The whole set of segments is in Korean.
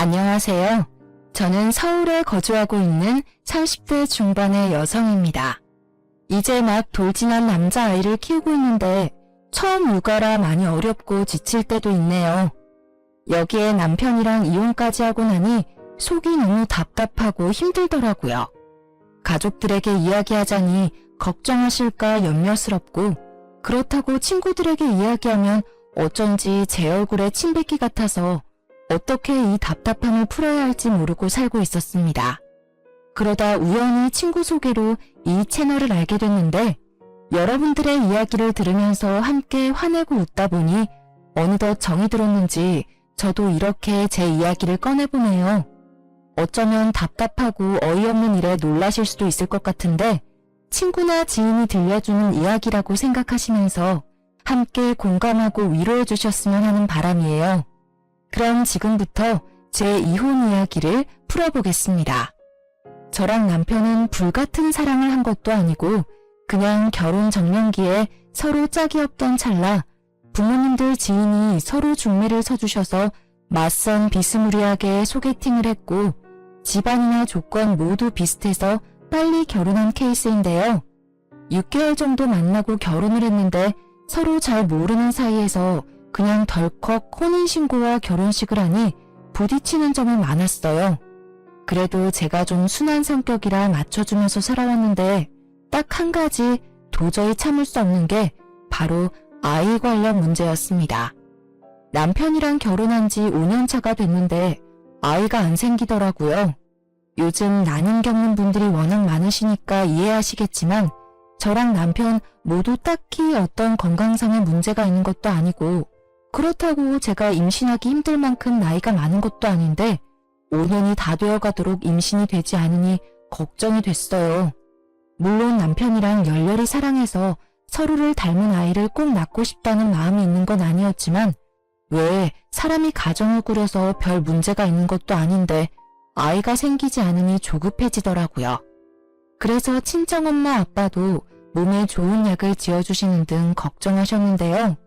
안녕하세요. 저는 서울에 거주하고 있는 30대 중반의 여성입니다. 이제 막 돌진한 남자아이를 키우고 있는데 처음 육아라 많이 어렵고 지칠 때도 있네요. 여기에 남편이랑 이혼까지 하고 나니 속이 너무 답답하고 힘들더라고요. 가족들에게 이야기하자니 걱정하실까 염려스럽고, 그렇다고 친구들에게 이야기하면 어쩐지 제 얼굴에 침 뱉기 같아서 어떻게 이 답답함을 풀어야 할지 모르고 살고 있었습니다. 그러다 우연히 친구 소개로 이 채널을 알게 됐는데, 여러분들의 이야기를 들으면서 함께 화내고 웃다 보니 어느덧 정이 들었는지 저도 이렇게 제 이야기를 꺼내보네요. 어쩌면 답답하고 어이없는 일에 놀라실 수도 있을 것 같은데, 친구나 지인이 들려주는 이야기라고 생각하시면서 함께 공감하고 위로해 주셨으면 하는 바람이에요. 그럼 지금부터 제 이혼 이야기를 풀어보겠습니다. 저랑 남편은 불같은 사랑을 한 것도 아니고 그냥 결혼 정년기에 서로 짝이 없던 찰나 부모님들 지인이 서로 중매를 서주셔서 맞선 비스무리하게 소개팅을 했고, 집안이나 조건 모두 비슷해서 빨리 결혼한 케이스인데요. 6개월 정도 만나고 결혼을 했는데 서로 잘 모르는 사이에서 그냥 덜컥 혼인신고와 결혼식을 하니 부딪히는 점이 많았어요. 그래도 제가 좀 순한 성격이라 맞춰주면서 살아왔는데 딱 한 가지 도저히 참을 수 없는 게 바로 아이 관련 문제였습니다. 남편이랑 결혼한 지 5년 차가 됐는데 아이가 안 생기더라고요. 요즘 난임 겪는 분들이 워낙 많으시니까 이해하시겠지만 저랑 남편 모두 딱히 어떤 건강상의 문제가 있는 것도 아니고, 그렇다고 제가 임신하기 힘들 만큼 나이가 많은 것도 아닌데 5년이 다 되어가도록 임신이 되지 않으니 걱정이 됐어요. 물론 남편이랑 열렬히 사랑해서 서로를 닮은 아이를 꼭 낳고 싶다는 마음이 있는 건 아니었지만, 왜 사람이 가정을 꾸려서 별 문제가 있는 것도 아닌데 아이가 생기지 않으니 조급해지더라고요. 그래서 친정엄마 아빠도 몸에 좋은 약을 지어주시는 등 걱정하셨는데요.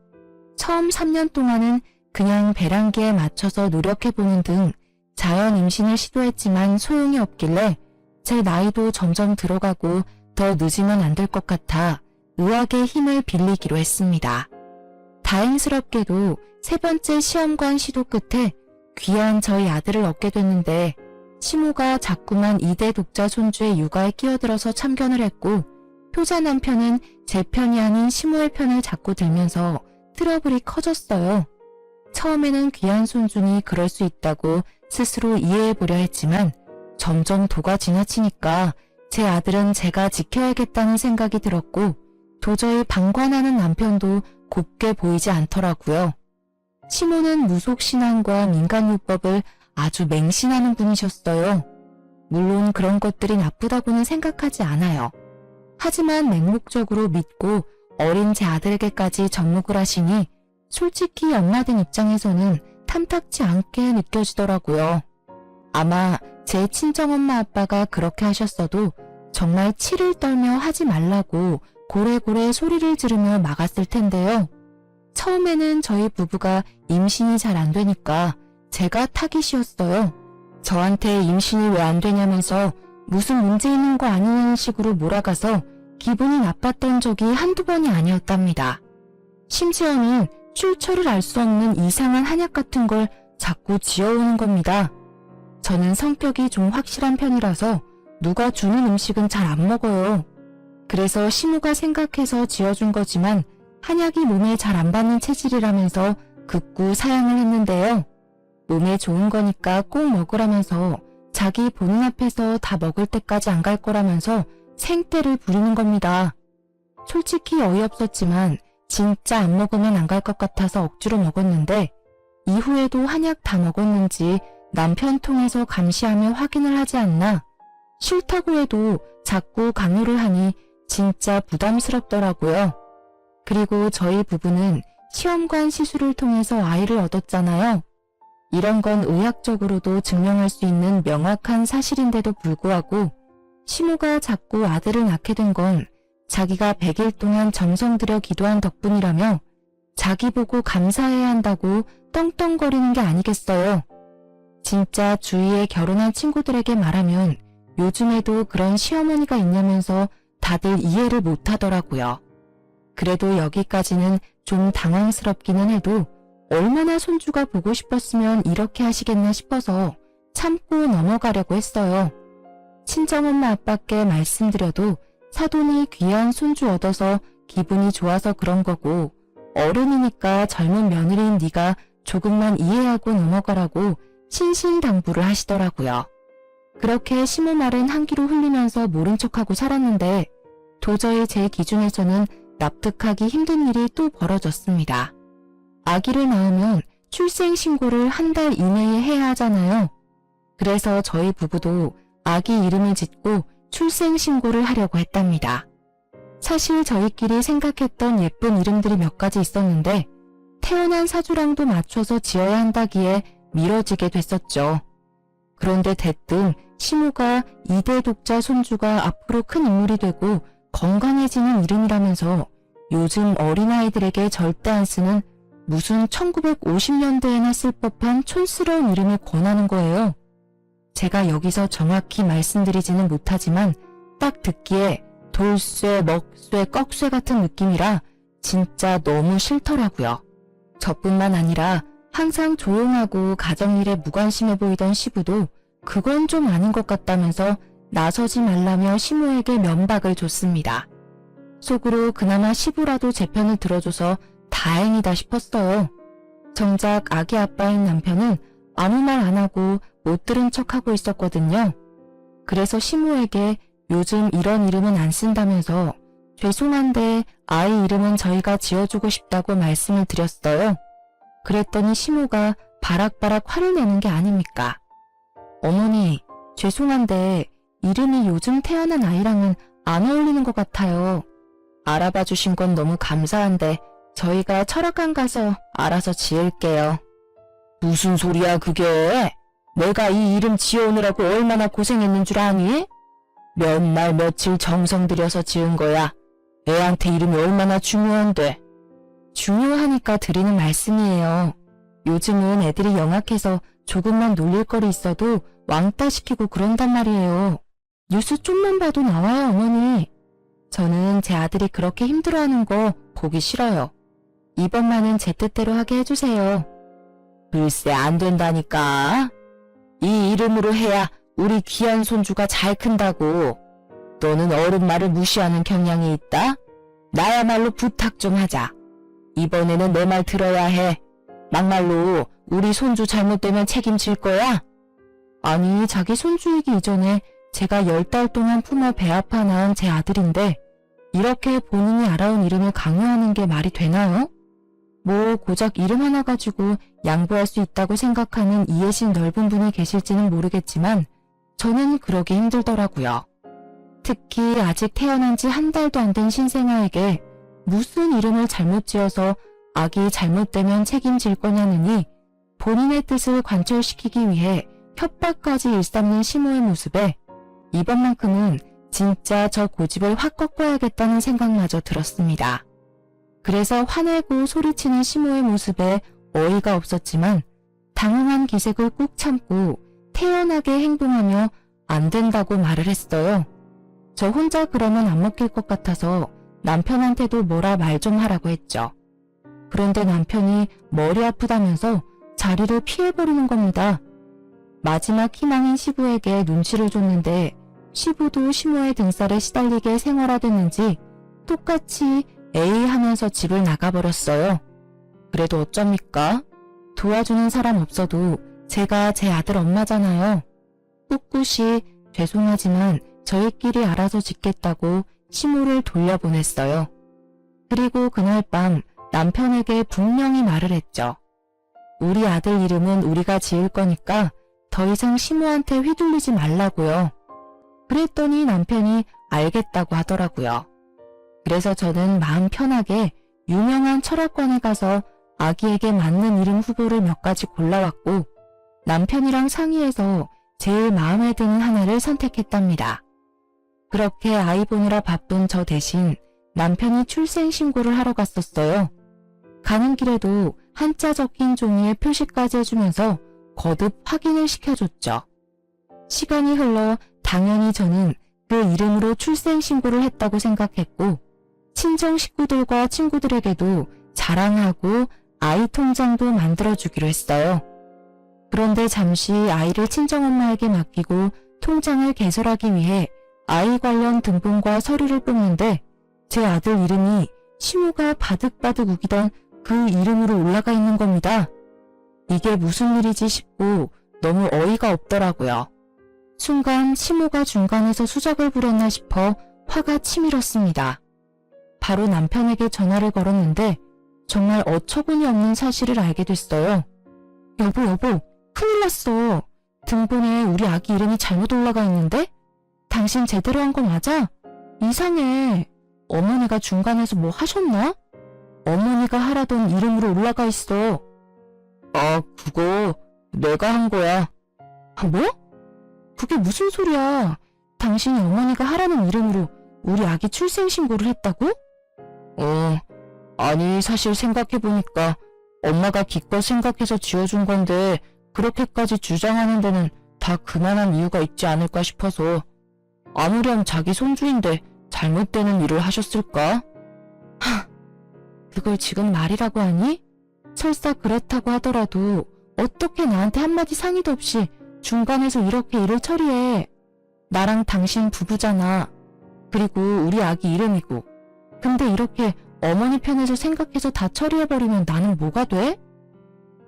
처음 3년 동안은 그냥 배란기에 맞춰서 노력해보는 등 자연 임신을 시도했지만 소용이 없길래 제 나이도 점점 들어가고 더 늦으면 안 될 것 같아 의학의 힘을 빌리기로 했습니다. 다행스럽게도 3번째 시험관 시도 끝에 귀한 저희 아들을 얻게 됐는데, 시모가 자꾸만 2대 독자 손주의 육아에 끼어들어서 참견을 했고, 효자 남편은 제 편이 아닌 시모의 편을 자꾸 들면서 트러블이 커졌어요. 처음에는 귀한 손주니 그럴 수 있다고 스스로 이해해보려 했지만 점점 도가 지나치니까 제 아들은 제가 지켜야겠다는 생각이 들었고, 도저히 방관하는 남편도 곱게 보이지 않더라고요. 시모는 무속신앙과 민간요법을 아주 맹신하는 분이셨어요. 물론 그런 것들이 나쁘다고는 생각하지 않아요. 하지만 맹목적으로 믿고 어린 제 아들에게까지 접목을 하시니 솔직히 엄마된 입장에서는 탐탁치 않게 느껴지더라고요. 아마 제 친정엄마 아빠가 그렇게 하셨어도 정말 치를 떨며 하지 말라고 고래고래 소리를 지르며 막았을 텐데요. 처음에는 저희 부부가 임신이 잘 안 되니까 제가 타깃이었어요. 저한테 임신이 왜 안 되냐면서 무슨 문제 있는 거 아니냐는 식으로 몰아가서 기분이 나빴던 적이 한두 번이 아니었답니다. 심지어는 출처를 알 수 없는 이상한 한약 같은 걸 자꾸 지어오는 겁니다. 저는 성격이 좀 확실한 편이라서 누가 주는 음식은 잘 안 먹어요. 그래서 시모가 생각해서 지어준 거지만 한약이 몸에 잘 안 받는 체질이라면서 극구 사양을 했는데요. 몸에 좋은 거니까 꼭 먹으라면서 자기 본인 앞에서 다 먹을 때까지 안 갈 거라면서 생떼를 부리는 겁니다. 솔직히 어이없었지만 진짜 안 먹으면 안 갈 것 같아서 억지로 먹었는데, 이후에도 한약 다 먹었는지 남편 통해서 감시하며 확인을 하지 않나, 싫다고 해도 자꾸 강요를 하니 진짜 부담스럽더라고요. 그리고 저희 부부는 시험관 시술을 통해서 아이를 얻었잖아요. 이런 건 의학적으로도 증명할 수 있는 명확한 사실인데도 불구하고 시모가 자꾸 아들을 낳게 된 건 자기가 100일 동안 정성 들여 기도한 덕분이라며 자기 보고 감사해야 한다고 떵떵거리는 게 아니겠어요. 진짜 주위에 결혼한 친구들에게 말하면 요즘에도 그런 시어머니가 있냐면서 다들 이해를 못하더라고요. 그래도 여기까지는 좀 당황스럽기는 해도 얼마나 손주가 보고 싶었으면 이렇게 하시겠나 싶어서 참고 넘어가려고 했어요. 친정엄마 아빠께 말씀드려도 사돈이 귀한 손주 얻어서 기분이 좋아서 그런 거고 어른이니까 젊은 며느리인 네가 조금만 이해하고 넘어가라고 신신당부를 하시더라고요. 그렇게 시모 말은 한 귀로 흘리면서 모른 척하고 살았는데 도저히 제 기준에서는 납득하기 힘든 일이 또 벌어졌습니다. 아기를 낳으면 출생신고를 한 달 이내에 해야 하잖아요. 그래서 저희 부부도 아기 이름을 짓고 출생신고를 하려고 했답니다. 사실 저희끼리 생각했던 예쁜 이름들이 몇 가지 있었는데 태어난 사주랑도 맞춰서 지어야 한다기에 미뤄지게 됐었죠. 그런데 대뜸 시모가 2대 독자 손주가 앞으로 큰 인물이 되고 건강해지는 이름이라면서 요즘 어린아이들에게 절대 안 쓰는 무슨 1950년대에나 쓸 법한 촌스러운 이름을 권하는 거예요. 제가 여기서 정확히 말씀드리지는 못하지만 딱 듣기에 돌쇠, 먹쇠, 꺽쇠 같은 느낌이라 진짜 너무 싫더라고요. 저뿐만 아니라 항상 조용하고 가정일에 무관심해 보이던 시부도 그건 좀 아닌 것 같다면서 나서지 말라며 시모에게 면박을 줬습니다. 속으로 그나마 시부라도 제 편을 들어줘서 다행이다 싶었어요. 정작 아기 아빠인 남편은 아무 말 안 하고 못 들은 척하고 있었거든요. 그래서 시모에게 요즘 이런 이름은 안 쓴다면서 죄송한데 아이 이름은 저희가 지어주고 싶다고 말씀을 드렸어요. 그랬더니 시모가 바락바락 화를 내는 게 아닙니까? 어머니, 죄송한데 이름이 요즘 태어난 아이랑은 안 어울리는 것 같아요. 알아봐 주신 건 너무 감사한데 저희가 철학관 가서 알아서 지을게요. 무슨 소리야 그게? 내가 이 이름 지어오느라고 얼마나 고생했는 줄 아니? 몇 날 며칠 정성 들여서 지은 거야. 애한테 이름이 얼마나 중요한데. 중요하니까 드리는 말씀이에요. 요즘은 애들이 영악해서 조금만 놀릴 거리 있어도 왕따 시키고 그런단 말이에요. 뉴스 좀만 봐도 나와요, 어머니. 저는 제 아들이 그렇게 힘들어하는 거 보기 싫어요. 이번만은 제 뜻대로 하게 해주세요. 글쎄 안 된다니까. 이 이름으로 해야 우리 귀한 손주가 잘 큰다고. 너는 어른 말을 무시하는 경향이 있다? 나야말로 부탁 좀 하자. 이번에는 내 말 들어야 해. 막말로 우리 손주 잘못되면 책임질 거야? 아니 자기 손주이기 이전에 제가 10달 동안 품어 배 아파 낳은 제 아들인데 이렇게 본인이 알아온 이름을 강요하는 게 말이 되나요? 뭐 고작 이름 하나 가지고 양보할 수 있다고 생각하는 이해심 넓은 분이 계실지는 모르겠지만 저는 그러기 힘들더라고요. 특히 아직 태어난 지 한 달도 안 된 신생아에게 무슨 이름을 잘못 지어서 아기 잘못되면 책임질 거냐느니 본인의 뜻을 관철시키기 위해 협박까지 일삼는 시모의 모습에 이번만큼은 진짜 저 고집을 확 꺾어야겠다는 생각마저 들었습니다. 그래서 화내고 소리치는 시모의 모습에 어이가 없었지만 당황한 기색을 꾹 참고 태연하게 행동하며 안 된다고 말을 했어요. 저 혼자 그러면 안 먹힐 것 같아서 남편한테도 뭐라 말 좀 하라고 했죠. 그런데 남편이 머리 아프다면서 자리를 피해버리는 겁니다. 마지막 희망인 시부에게 눈치를 줬는데 시부도 시모의 등살에 시달리게 생활화됐는지 똑같이 에이 하면서 집을 나가버렸어요. 그래도 어쩝니까? 도와주는 사람 없어도 제가 제 아들 엄마잖아요. 꿋꿋이 죄송하지만 저희끼리 알아서 짓겠다고 시모를 돌려보냈어요. 그리고 그날 밤 남편에게 분명히 말을 했죠. 우리 아들 이름은 우리가 지을 거니까 더 이상 시모한테 휘둘리지 말라고요. 그랬더니 남편이 알겠다고 하더라고요. 그래서 저는 마음 편하게 유명한 철학관에 가서 아기에게 맞는 이름 후보를 몇 가지 골라왔고 남편이랑 상의해서 제일 마음에 드는 하나를 선택했답니다. 그렇게 아이 보느라 바쁜 저 대신 남편이 출생신고를 하러 갔었어요. 가는 길에도 한자 적힌 종이에 표시까지 해주면서 거듭 확인을 시켜줬죠. 시간이 흘러 당연히 저는 그 이름으로 출생신고를 했다고 생각했고 친정 식구들과 친구들에게도 자랑하고 아이 통장도 만들어주기로 했어요. 그런데 잠시 아이를 친정엄마에게 맡기고 통장을 개설하기 위해 아이 관련 등본과 서류를 뽑는데 제 아들 이름이 시모가 바득바득 우기던 그 이름으로 올라가 있는 겁니다. 이게 무슨 일이지 싶고 너무 어이가 없더라고요. 순간 시모가 중간에서 수작을 부렸나 싶어 화가 치밀었습니다. 바로 남편에게 전화를 걸었는데 정말 어처구니 없는 사실을 알게 됐어요. 여보, 큰일 났어. 등본에 우리 아기 이름이 잘못 올라가 있는데? 당신 제대로 한 거 맞아? 이상해. 어머니가 중간에서 뭐 하셨나? 어머니가 하라던 이름으로 올라가 있어. 아, 그거 내가 한 거야. 아, 뭐? 그게 무슨 소리야? 당신이 어머니가 하라는 이름으로 우리 아기 출생신고를 했다고? 아니 사실 생각해보니까 엄마가 기껏 생각해서 지어준 건데 그렇게까지 주장하는 데는 다 그만한 이유가 있지 않을까 싶어서. 아무렴 자기 손주인데 잘못되는 일을 하셨을까? 그걸 지금 말이라고 하니? 설사 그렇다고 하더라도 어떻게 나한테 한마디 상의도 없이 중간에서 이렇게 일을 처리해. 나랑 당신 부부잖아. 그리고 우리 아기 이름이고. 근데 이렇게 어머니 편에서 생각해서 다 처리해버리면 나는 뭐가 돼?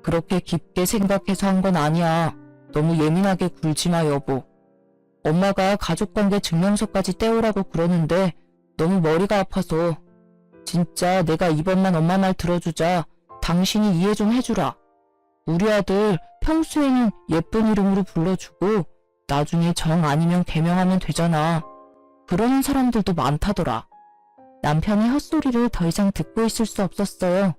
그렇게 깊게 생각해서 한 건 아니야. 너무 예민하게 굴지 마, 여보. 엄마가 가족관계 증명서까지 떼오라고 그러는데 너무 머리가 아파서. 진짜 내가 이번만 엄마 말 들어주자. 당신이 이해 좀 해주라. 우리 아들 평소에는 예쁜 이름으로 불러주고 나중에 정 아니면 개명하면 되잖아. 그러는 사람들도 많다더라. 남편의 헛소리를 더 이상 듣고 있을 수 없었어요.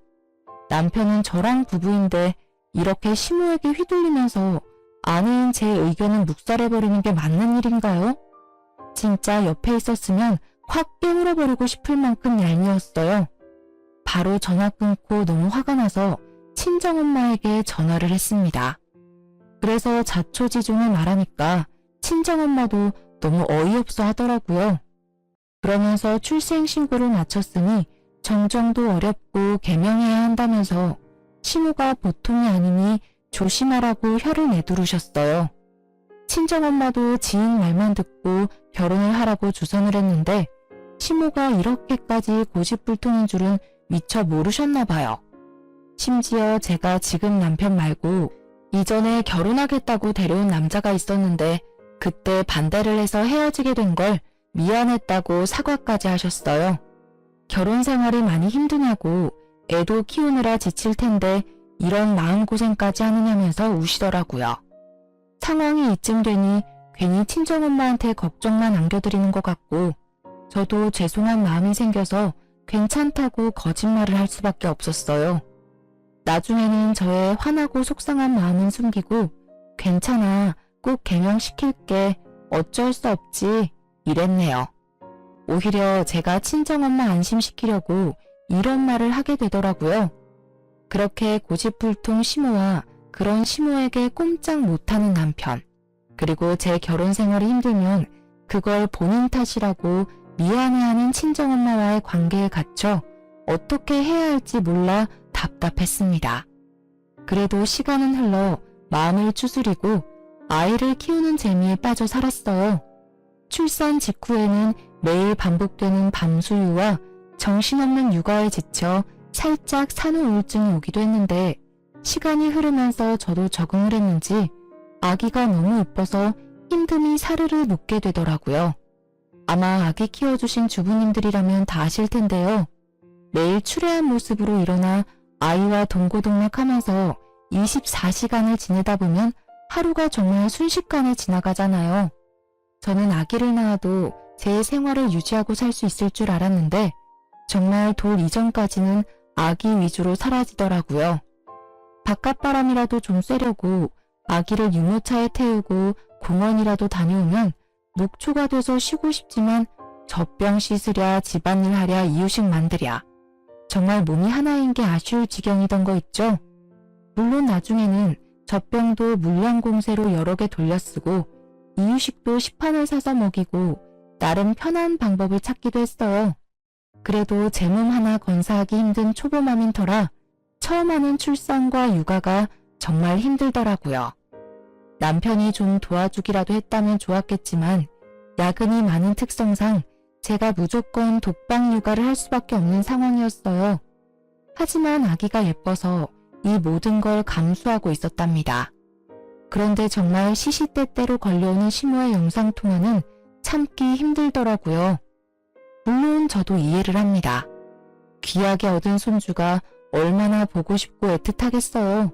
남편은 저랑 부부인데 이렇게 시모에게 휘둘리면서 아내인 제 의견은 묵살해버리는 게 맞는 일인가요? 진짜 옆에 있었으면 확 깨물어버리고 싶을 만큼 얄미웠어요. 바로 전화 끊고 너무 화가 나서 친정엄마에게 전화를 했습니다. 그래서 자초지종을 말하니까 친정엄마도 너무 어이없어 하더라고요. 그러면서 출생신고를 마쳤으니 정정도 어렵고 개명해야 한다면서 시모가 보통이 아니니 조심하라고 혀를 내두르셨어요. 친정엄마도 지인 말만 듣고 결혼을 하라고 주선을 했는데 시모가 이렇게까지 고집불통인 줄은 미처 모르셨나 봐요. 심지어 제가 지금 남편 말고 이전에 결혼하겠다고 데려온 남자가 있었는데 그때 반대를 해서 헤어지게 된 걸 미안했다고 사과까지 하셨어요. 결혼 생활이 많이 힘드냐고 애도 키우느라 지칠 텐데 이런 마음고생까지 하느냐면서 우시더라고요. 상황이 이쯤 되니 괜히 친정엄마한테 걱정만 안겨드리는 것 같고 저도 죄송한 마음이 생겨서 괜찮다고 거짓말을 할 수밖에 없었어요. 나중에는 저의 화나고 속상한 마음은 숨기고 괜찮아, 꼭 개명시킬게, 어쩔 수 없지 이랬네요. 오히려 제가 친정엄마 안심시키려고 이런 말을 하게 되더라고요. 그렇게 고집불통 시모와 그런 시모에게 꼼짝 못하는 남편, 그리고 제 결혼 생활이 힘들면 그걸 본인 탓이라고 미안해하는 친정엄마와의 관계에 갇혀 어떻게 해야 할지 몰라 답답했습니다. 그래도 시간은 흘러 마음을 추스리고 아이를 키우는 재미에 빠져 살았어요. 출산 직후에는 매일 반복되는 밤수유와 정신없는 육아에 지쳐 살짝 산후 우울증이 오기도 했는데 시간이 흐르면서 저도 적응을 했는지 아기가 너무 예뻐서 힘듦이 사르르 녹게 되더라고요. 아마 아기 키워주신 주부님들이라면 다 아실 텐데요. 매일 추레한 모습으로 일어나 아이와 동고동락하면서 24시간을 지내다 보면 하루가 정말 순식간에 지나가잖아요. 저는 아기를 낳아도 제 생활을 유지하고 살 수 있을 줄 알았는데 정말 돌 이전까지는 아기 위주로 사라지더라고요. 바깥바람이라도 좀 쐬려고 아기를 유모차에 태우고 공원이라도 다녀오면 녹초가 돼서 쉬고 싶지만 젖병 씻으랴, 집안일 하랴, 이유식 만들랴. 정말 몸이 하나인 게 아쉬울 지경이던 거 있죠? 물론 나중에는 젖병도 물량공세로 여러 개 돌려쓰고 이유식도 시판을 사서 먹이고 나름 편한 방법을 찾기도 했어요. 그래도 제 몸 하나 건사하기 힘든 초보맘인 터라 처음 하는 출산과 육아가 정말 힘들더라고요. 남편이 좀 도와주기라도 했다면 좋았겠지만 야근이 많은 특성상 제가 무조건 독방 육아를 할 수밖에 없는 상황이었어요. 하지만 아기가 예뻐서 이 모든 걸 감수하고 있었답니다. 그런데 정말 시시때때로 걸려오는 시모의 영상통화는 참기 힘들더라고요. 물론 저도 이해를 합니다. 귀하게 얻은 손주가 얼마나 보고 싶고 애틋하겠어요.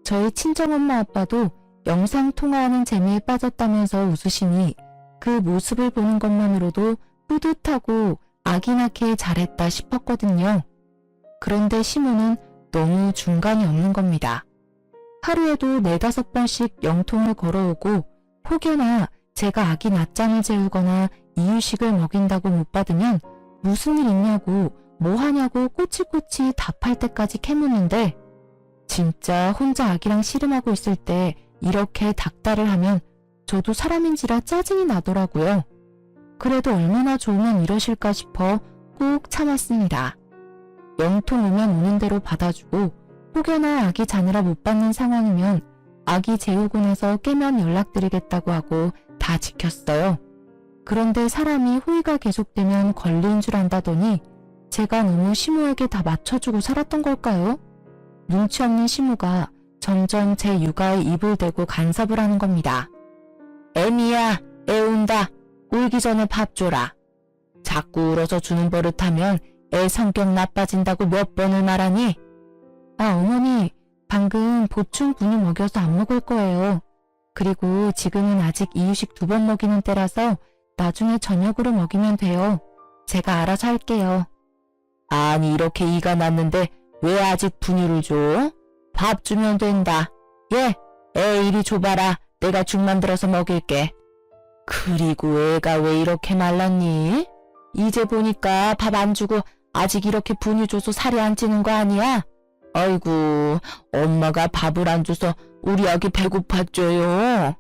저희 친정엄마 아빠도 영상통화하는 재미에 빠졌다면서 웃으시니 그 모습을 보는 것만으로도 뿌듯하고 아기 낳기 잘했다 싶었거든요. 그런데 시모는 너무 중간이 없는 겁니다. 하루에도 4-5번씩 영통을 걸어오고 혹여나 제가 아기 낮잠을 재우거나 이유식을 먹인다고 못 받으면 무슨 일 있냐고 뭐 하냐고 꼬치꼬치 답할 때까지 캐묻는데 진짜 혼자 아기랑 씨름하고 있을 때 이렇게 닥달을 하면 저도 사람인지라 짜증이 나더라고요. 그래도 얼마나 좋으면 이러실까 싶어 꾹 참았습니다. 영통 오면 오는 대로 받아주고 혹여나 아기 자느라 못 받는 상황이면 아기 재우고 나서 깨면 연락드리겠다고 하고 다 지켰어요. 그런데 사람이 호의가 계속되면 권리인 줄 안다더니 제가 너무 시모에게 다 맞춰주고 살았던 걸까요? 눈치 없는 시모가 점점 제 육아에 입을 대고 간섭을 하는 겁니다. 애미야, 애 운다. 울기 전에 밥 줘라. 자꾸 울어서 주는 버릇하면 애 성격 나빠진다고 몇 번을 말하니? 아, 어머니, 방금 보충 분유 먹여서 안 먹을 거예요. 그리고 지금은 아직 이유식 2번 먹이는 때라서 나중에 저녁으로 먹이면 돼요. 제가 알아서 할게요. 아니, 이렇게 이가 났는데 왜 아직 분유를 줘? 밥 주면 된다. 예, 애 이리 줘봐라. 내가 죽 만들어서 먹일게. 그리고 애가 왜 이렇게 말랐니? 이제 보니까 밥 안 주고 아직 이렇게 분유 줘서 살이 안 찌는 거 아니야? 아이고, 엄마가 밥을 안 줘서 우리 아기 배고팠죠요.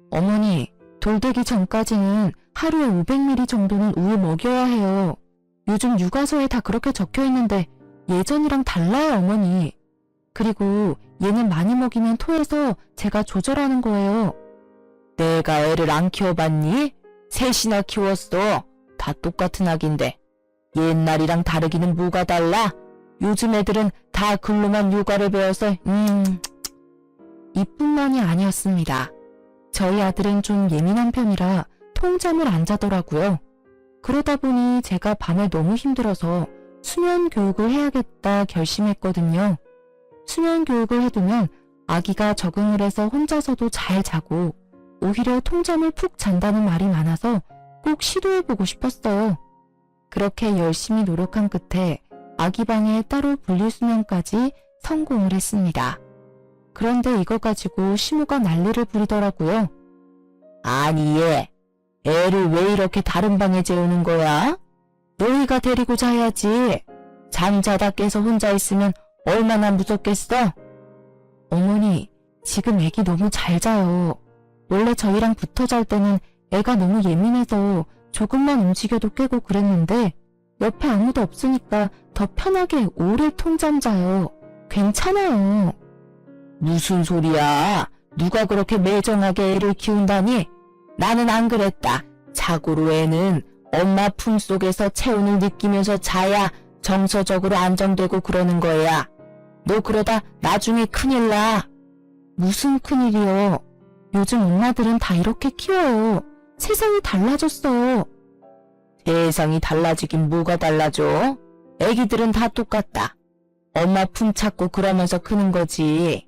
어머니, 돌되기 전까지는 하루에 500ml 정도는 우유 먹여야 해요. 요즘 육아서에 다 그렇게 적혀 있는데 예전이랑 달라요, 어머니. 그리고 얘는 많이 먹이면 토해서 제가 조절하는 거예요. 내가 애를 안 키워봤니? 셋이나 키웠어. 다 똑같은 아기인데. 옛날이랑 다르기는 뭐가 달라? 요즘 애들은 다 글로만 육아를 배워서 이뿐만이 아니었습니다. 저희 아들은 좀 예민한 편이라 통잠을 안 자더라고요. 그러다 보니 제가 밤에 너무 힘들어서 수면 교육을 해야겠다 결심했거든요. 수면 교육을 해두면 아기가 적응을 해서 혼자서도 잘 자고 오히려 통잠을 푹 잔다는 말이 많아서 꼭 시도해보고 싶었어요. 그렇게 열심히 노력한 끝에 아기 방에 따로 분리수면까지 성공을 했습니다. 그런데 이거 가지고 시모가 난리를 부리더라고요. 아니 얘, 애를 왜 이렇게 다른 방에 재우는 거야? 너희가 데리고 자야지. 잠자다 깨서 혼자 있으면 얼마나 무섭겠어? 어머니, 지금 애기 너무 잘 자요. 원래 저희랑 붙어 잘 때는 애가 너무 예민해서 조금만 움직여도 깨고 그랬는데 옆에 아무도 없으니까 더 편하게 오래 통잠 자요. 괜찮아요. 무슨 소리야? 누가 그렇게 매정하게 애를 키운다니? 나는 안 그랬다. 자고로 애는 엄마 품속에서 체온을 느끼면서 자야 정서적으로 안정되고 그러는 거야. 너 그러다 나중에 큰일 나. 무슨 큰일이요? 요즘 엄마들은 다 이렇게 키워요. 세상이 달라졌어요. 세상이 달라지긴 뭐가 달라져? 애기들은 다 똑같다. 엄마 품 찾고 그러면서 크는 거지.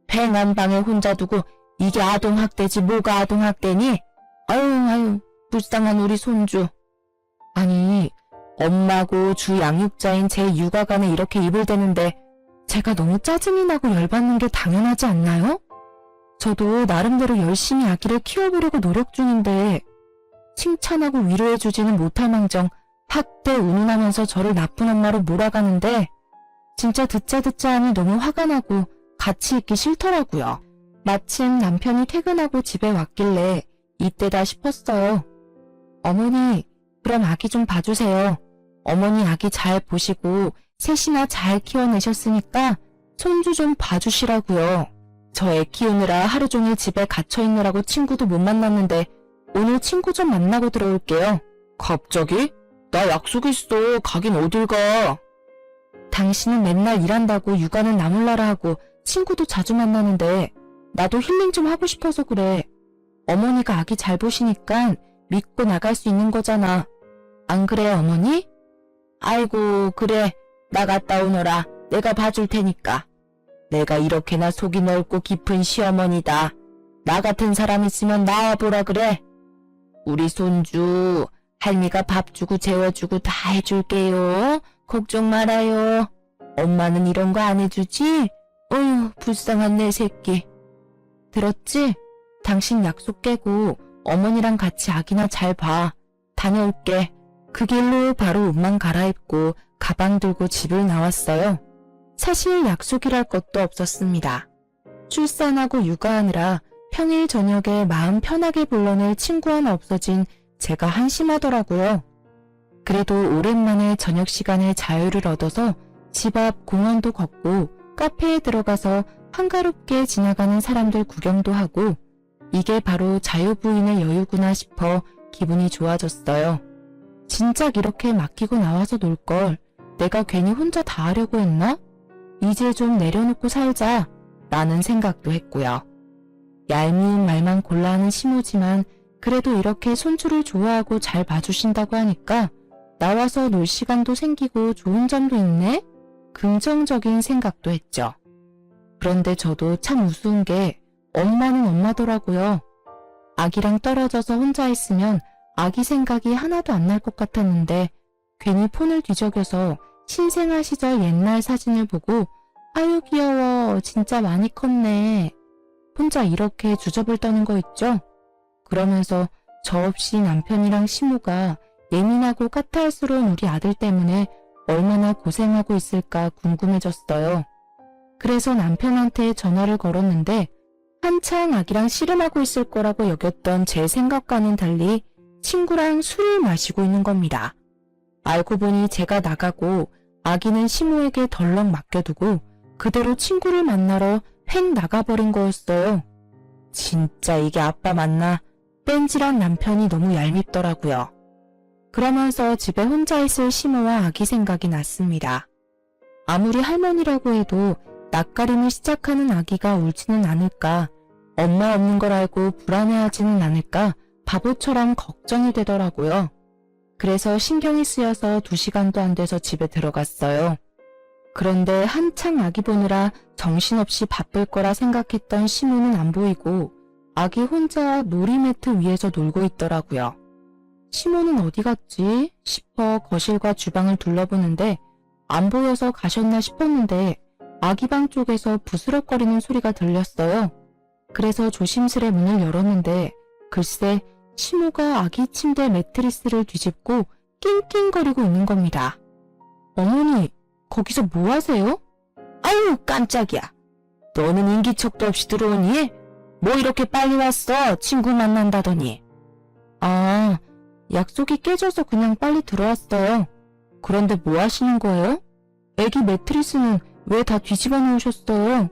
팽한 방에 혼자 두고 이게 아동학대지 뭐가 아동학대니? 아유 불쌍한 우리 손주. 아니 엄마고 주 양육자인 제 육아관에 이렇게 입을 대는데 제가 너무 짜증이 나고 열받는 게 당연하지 않나요? 저도 나름대로 열심히 아기를 키워보려고 노력 중인데 칭찬하고 위로해주지는 못할 망정 학대 운운하면서 저를 나쁜 엄마로 몰아가는데 진짜 듣자 하니 너무 화가 나고 같이 있기 싫더라고요. 마침 남편이 퇴근하고 집에 왔길래 이때다 싶었어요. 어머니, 그럼 아기 좀 봐주세요. 어머니 아기 잘 보시고 셋이나 잘 키워내셨으니까 손주 좀 봐주시라고요. 저 애 키우느라 하루 종일 집에 갇혀있느라고 친구도 못 만났는데 오늘 친구 좀 만나고 들어올게요. 갑자기? 나 약속 있어. 가긴 어딜 가. 당신은 맨날 일한다고 육아는 나 몰라라 하고 친구도 자주 만나는데 나도 힐링 좀 하고 싶어서 그래. 어머니가 아기 잘 보시니까 믿고 나갈 수 있는 거잖아. 안 그래, 어머니? 아이고, 그래. 나 갔다 오너라. 내가 봐줄 테니까. 내가 이렇게나 속이 넓고 깊은 시어머니다. 나 같은 사람 있으면 나와보라 그래. 우리 손주, 할미가 밥 주고 재워주고 다 해줄게요. 걱정 말아요. 엄마는 이런 거 안 해주지? 어휴, 불쌍한 내 새끼. 들었지? 당신 약속 깨고 어머니랑 같이 아기나 잘 봐. 다녀올게. 그 길로 바로 옷만 갈아입고 가방 들고 집을 나왔어요. 사실 약속이랄 것도 없었습니다. 출산하고 육아하느라 평일 저녁에 마음 편하게 불러낼 친구 하나 없어진 제가 한심하더라고요. 그래도 오랜만에 저녁 시간에 자유를 얻어서 집 앞 공원도 걷고 카페에 들어가서 한가롭게 지나가는 사람들 구경도 하고 이게 바로 자유부인의 여유구나 싶어 기분이 좋아졌어요. 진작 이렇게 맡기고 나와서 놀걸 내가 괜히 혼자 다 하려고 했나? 이제 좀 내려놓고 살자 라는 생각도 했고요. 얄미운 말만 골라 하는 시모지만 그래도 이렇게 손주를 좋아하고 잘 봐주신다고 하니까 나와서 놀 시간도 생기고 좋은 점도 있네? 긍정적인 생각도 했죠. 그런데 저도 참 우스운 게 엄마는 엄마더라고요. 아기랑 떨어져서 혼자 있으면 아기 생각이 하나도 안 날 것 같았는데 괜히 폰을 뒤적여서 신생아 시절 옛날 사진을 보고 아유 귀여워 진짜 많이 컸네. 혼자 이렇게 주접을 떠는 거 있죠? 그러면서 저 없이 남편이랑 시모가 예민하고 까탈스러운 우리 아들 때문에 얼마나 고생하고 있을까 궁금해졌어요. 그래서 남편한테 전화를 걸었는데 한창 아기랑 씨름하고 있을 거라고 여겼던 제 생각과는 달리 친구랑 술을 마시고 있는 겁니다. 알고 보니 제가 나가고 아기는 시모에게 덜렁 맡겨두고 그대로 친구를 만나러 횡 나가버린 거였어요. 진짜 이게 아빠 맞나? 뺀질한 남편이 너무 얄밉더라고요. 그러면서 집에 혼자 있을 시모와 아기 생각이 났습니다. 아무리 할머니라고 해도 낯가림을 시작하는 아기가 울지는 않을까, 엄마 없는 걸 알고 불안해하지는 않을까 바보처럼 걱정이 되더라고요. 그래서 신경이 쓰여서 2시간도 안 돼서 집에 들어갔어요. 그런데 한창 아기 보느라 정신없이 바쁠 거라 생각했던 시모는 안 보이고 아기 혼자 놀이매트 위에서 놀고 있더라고요. 시모는 어디 갔지 싶어 거실과 주방을 둘러보는데 안 보여서 가셨나 싶었는데 아기 방 쪽에서 부스럭거리는 소리가 들렸어요. 그래서 조심스레 문을 열었는데 글쎄 시모가 아기 침대 매트리스를 뒤집고 낑낑거리고 있는 겁니다. 어머니, 거기서 뭐 하세요? 아유, 깜짝이야. 너는 인기척도 없이 들어오니? 뭐 이렇게 빨리 왔어? 친구 만난다더니. 아, 약속이 깨져서 그냥 빨리 들어왔어요. 그런데 뭐 하시는 거예요? 애기 매트리스는 왜 다 뒤집어 놓으셨어요?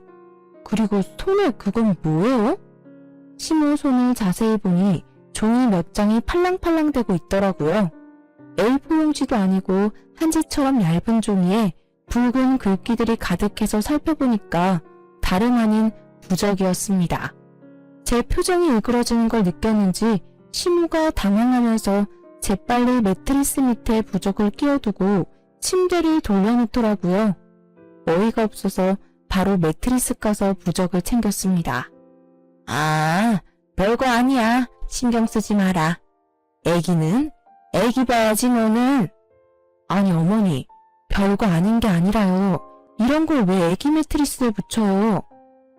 그리고 손에 그건 뭐예요? 시모 손을 자세히 보니 종이 몇 장이 팔랑팔랑대고 있더라고요. A4 용지도 아니고 한지처럼 얇은 종이에 붉은 글귀들이 가득해서 살펴보니까 다름 아닌 부적이었습니다. 제 표정이 일그러지는 걸 느꼈는지 시모가 당황하면서 재빨리 매트리스 밑에 부적을 끼워두고 침대를 돌려놓더라고요. 어이가 없어서 바로 매트리스 까서 부적을 챙겼습니다. 아, 별거 아니야. 신경 쓰지 마라. 애기는? 애기 봐야지 너는. 아니 어머니, 별거 아닌 게 아니라요. 이런 걸 왜 애기 매트리스에 붙여요?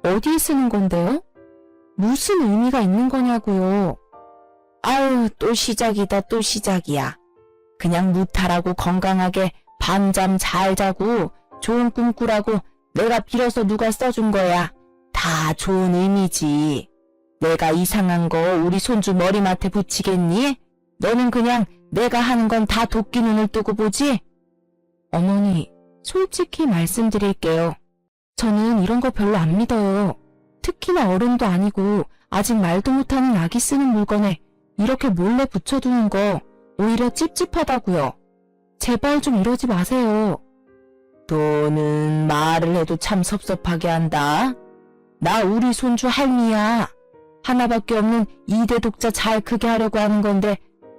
어디에 쓰는 건데요? 무슨 의미가 있는 거냐고요. 아유, 또 시작이다 또 시작이야. 그냥 무탈하고 건강하게 밤잠 잘 자고 좋은 꿈 꾸라고 내가 빌어서 누가 써준 거야. 다 좋은 의미지. 내가 이상한 거 우리 손주 머리맡에 붙이겠니? 너는 그냥 내가 하는 건 다 도끼 눈을 뜨고 보지? 어머니, 솔직히 말씀드릴게요. 저는 이런 거 별로 안 믿어요. 특히나 어른도 아니고 아직 말도 못하는 아기 쓰는 물건에 이렇게 몰래 붙여두는 거 오히려 찝찝하다고요. 제발 좀 이러지 마세요. 너는 말을 해도 참 섭섭하게 한다. 나 우리 손주 할미야. 하나밖에 없는 2대 독자 잘 크게 하려고 하는 건데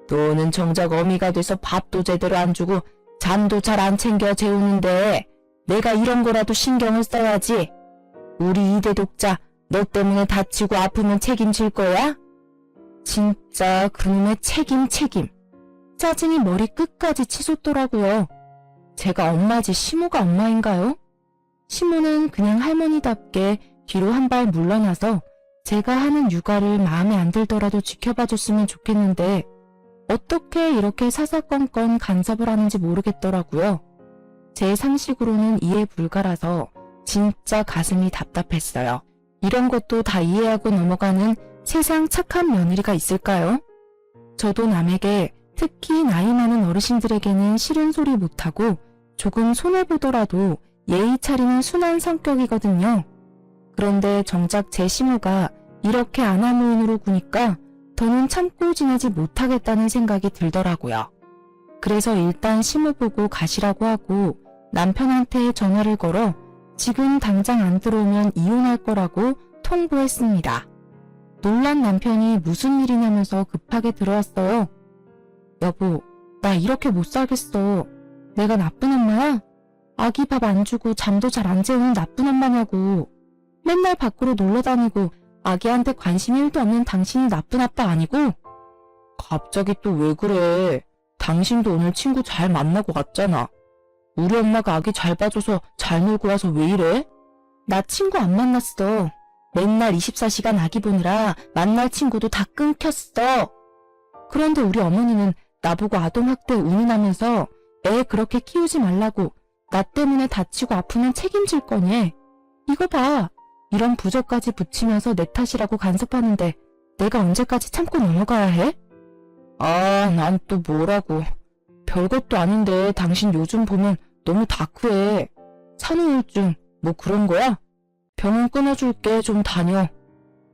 너는 정작 어미가 돼서 밥도 제대로 안 주고 잠도 잘 안 챙겨 재우는데 내가 이런 거라도 신경을 써야지. 우리 2대 독자 너 때문에 다치고 아프면 책임질 거야? 진짜 그놈의 책임. 짜증이 머리 끝까지 치솟더라고요. 제가 엄마지 시모가 엄마인가요? 시모는 그냥 할머니답게 뒤로 한 발 물러나서 제가 하는 육아를 마음에 안 들더라도 지켜봐줬으면 좋겠는데 어떻게 이렇게 사사건건 간섭을 하는지 모르겠더라고요. 제 상식으로는 이해 불가라서 진짜 가슴이 답답했어요. 이런 것도 다 이해하고 넘어가는 세상 착한 며느리가 있을까요? 저도 남에게, 특히 나이 많은 어르신들에게는 싫은 소리 못하고 조금 손해보더라도 예의 차리는 순한 성격이거든요. 그런데 정작 제 시모가 이렇게 아나무인으로 구니까 더는 참고 지내지 못하겠다는 생각이 들더라고요. 그래서 일단 시모 보고 가시라고 하고 남편한테 전화를 걸어 지금 당장 안 들어오면 이혼할 거라고 통보했습니다. 놀란 남편이 무슨 일이냐면서 급하게 들어왔어요. 여보, 나 이렇게 못 살겠어. 내가 나쁜 엄마야? 아기 밥 안 주고 잠도 잘 안 재우는 나쁜 엄마냐고. 맨날 밖으로 놀러 다니고 아기한테 관심 1도 없는 당신이 나쁜 아빠 아니고? 갑자기 또 왜 그래? 당신도 오늘 친구 잘 만나고 왔잖아. 우리 엄마가 아기 잘 봐줘서 잘 놀고 와서 왜 이래? 나 친구 안 만났어. 맨날 24시간 아기 보느라 만날 친구도 다 끊겼어. 그런데 우리 어머니는 나보고 아동학대 운운하면서 애 그렇게 키우지 말라고 나 때문에 다치고 아프면 책임질 거니. 이거 봐. 이런 부적까지 붙이면서 내 탓이라고 간섭하는데 내가 언제까지 참고 넘어가야 해? 아, 난 또 뭐라고. 별것도 아닌데 당신 요즘 보면 너무 다크해. 산후우울증 뭐 그런 거야? 병원 끊어줄게. 좀 다녀.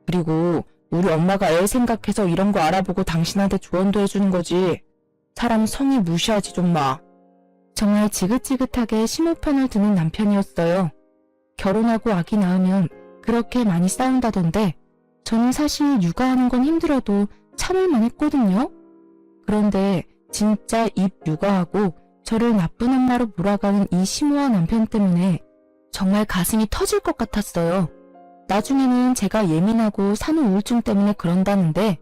그리고 우리 엄마가 애 생각해서 이런 거 알아보고 당신한테 조언도 해주는 거지. 사람 성의 무시하지 좀 마. 정말 지긋지긋하게 시모 편을 드는 남편이었어요. 결혼하고 아기 낳으면 그렇게 많이 싸운다던데 저는 사실 육아하는 건 힘들어도 참을만 했거든요. 그런데 진짜 입 육아하고 저를 나쁜 엄마로 몰아가는 이 시모와 남편 때문에 정말 가슴이 터질 것 같았어요. 나중에는 제가 예민하고 산후우울증 때문에 그런다는데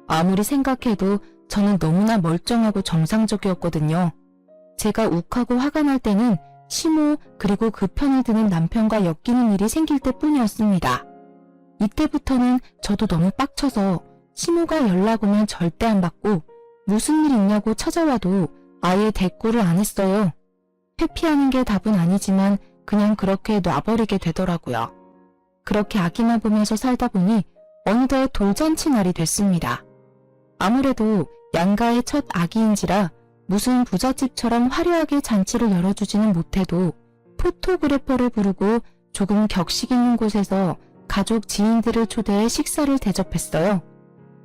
아무리 생각해도 저는 너무나 멀쩡하고 정상적이었거든요. 제가 욱하고 화가 날 때는 시모 그리고 그 편을 드는 남편과 엮이는 일이 생길 때뿐이었습니다. 이때부터는 저도 너무 빡쳐서 시모가 연락 오면 절대 안 받고 무슨 일 있냐고 찾아와도 아예 대꾸를 안 했어요. 회피하는 게 답은 아니지만 그냥 그렇게 놔버리게 되더라고요. 그렇게 아기만 보면서 살다 보니 어느덧 돌잔치 날이 됐습니다. 아무래도 양가의 첫 아기인지라 무슨 부잣집처럼 화려하게 잔치를 열어주지는 못해도 포토그래퍼를 부르고 조금 격식 있는 곳에서 가족 지인들을 초대해 식사를 대접했어요.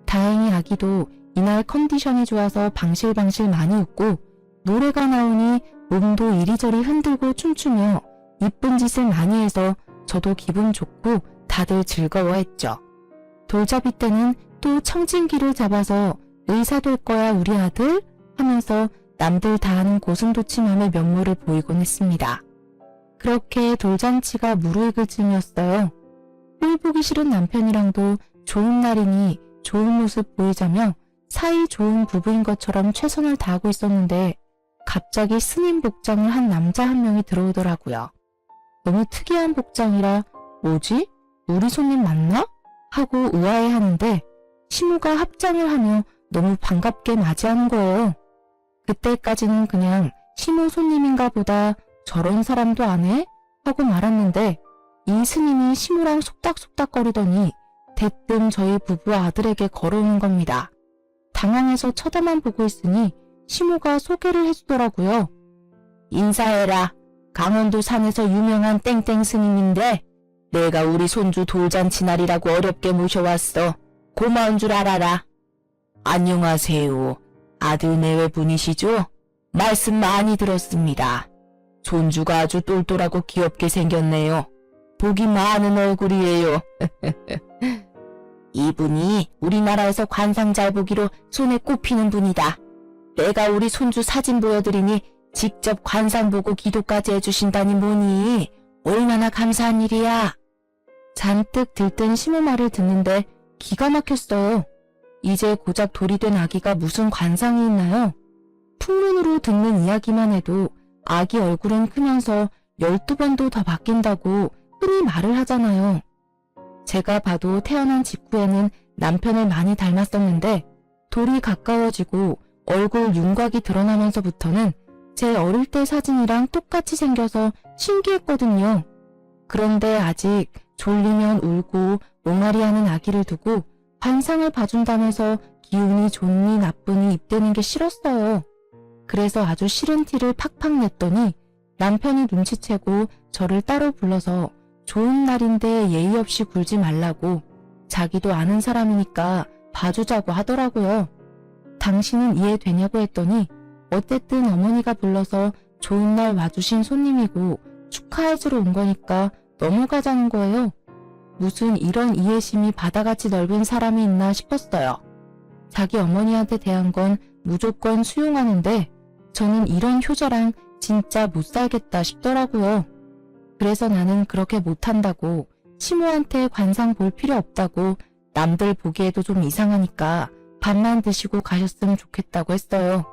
다행히 아기도 이날 컨디션이 좋아서 방실방실 많이 웃고 노래가 나오니 몸도 이리저리 흔들고 춤추며 이쁜 짓을 많이 해서 저도 기분 좋고 다들 즐거워했죠. 돌잡이 때는 또 청진기를 잡아서 의사 될 거야 우리 아들 하면서 남들 다 아는 고슴도치맘의 면모를 보이곤 했습니다. 그렇게 돌잔치가 무르익을 즈음이었어요. 꼴 보기 싫은 남편이랑도 좋은 날이니 좋은 모습 보이자며 사이 좋은 부부인 것처럼 최선을 다하고 있었는데 갑자기 스님 복장을 한 남자 한 명이 들어오더라고요. 너무 특이한 복장이라 뭐지? 우리 손님 맞나? 하고 의아해하는데 시모가 합장을 하며 너무 반갑게 맞이하는 거예요. 그때까지는 그냥 시모 손님인가 보다 저런 사람도 안 해? 하고 말았는데 이 스님이 시무랑 속닥속닥거리더니 대뜸 저희 부부 아들에게 걸어오는 겁니다. 당황해서 쳐다만 보고 있으니 시무가 소개를 해주더라고요. 인사해라. 강원도 산에서 유명한 땡땡 스님인데 내가 우리 손주 돌잔치 날이라고 어렵게 모셔왔어. 고마운 줄 알아라. 안녕하세요. 아들 내외 분이시죠? 말씀 많이 들었습니다. 손주가 아주 똘똘하고 귀엽게 생겼네요. 복이 많은 얼굴이에요. 이분이 우리나라에서 관상 잘 보기로 손에 꼽히는 분이다. 내가 우리 손주 사진 보여드리니 직접 관상 보고 기도까지 해주신다니 뭐니 얼마나 감사한 일이야. 잔뜩 들뜬 시무 말을 듣는데 기가 막혔어요. 이제 고작 돌이 된 아기가 무슨 관상이 있나요? 풍문으로 듣는 이야기만 해도 아기 얼굴은 크면서 12번도 더 바뀐다고 흔히 말을 하잖아요. 제가 봐도 태어난 직후에는 남편을 많이 닮았었는데 돌이 가까워지고 얼굴 윤곽이 드러나면서부터는 제 어릴 때 사진이랑 똑같이 생겨서 신기했거든요. 그런데 아직 졸리면 울고 옹알이하는 아기를 두고 관상을 봐준다면서 기운이 좋니 나쁘니 입대는 게 싫었어요. 그래서 아주 싫은 티를 팍팍 냈더니 남편이 눈치채고 저를 따로 불러서 좋은 날인데 예의 없이 굴지 말라고 자기도 아는 사람이니까 봐주자고 하더라고요. 당신은 이해되냐고 했더니 어쨌든 어머니가 불러서 좋은 날 와주신 손님이고 축하해주러 온 거니까 넘어가자는 거예요. 무슨 이런 이해심이 바다같이 넓은 사람이 있나 싶었어요. 자기 어머니한테 대한 건 무조건 수용하는데 저는 이런 효자랑 진짜 못 살겠다 싶더라고요. 그래서 나는 그렇게 못한다고 시모한테 관상 볼 필요 없다고 남들 보기에도 좀 이상하니까 밥만 드시고 가셨으면 좋겠다고 했어요.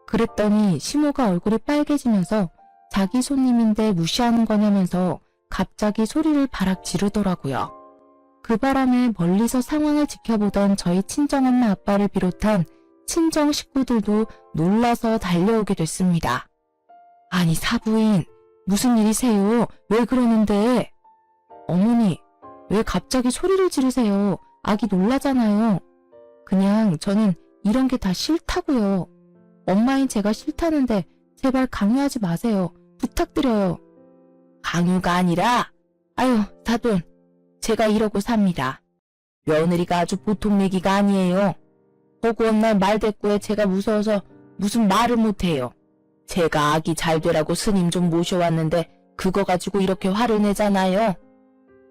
그랬더니 시모가 얼굴이 빨개지면서 자기 손님인데 무시하는 거냐면서 갑자기 소리를 바락 지르더라고요. 그 바람에 멀리서 상황을 지켜보던 저희 친정엄마 아빠를 비롯한 친정 식구들도 놀라서 달려오게 됐습니다. 아니 사부인 무슨 일이세요? 왜 그러는데? 어머니 왜 갑자기 소리를 지르세요? 아기 놀라잖아요. 그냥 저는 이런 게 다 싫다고요. 엄마인 제가 싫다는데 제발 강요하지 마세요. 부탁드려요. 강요가 아니라 아유 사돈 제가 이러고 삽니다. 며느리가 아주 보통 얘기가 아니에요. 허구한 날 말대꾸에 제가 무서워서 무슨 말을 못해요. 제가 아기 잘 되라고 스님 좀 모셔왔는데 그거 가지고 이렇게 화를 내잖아요.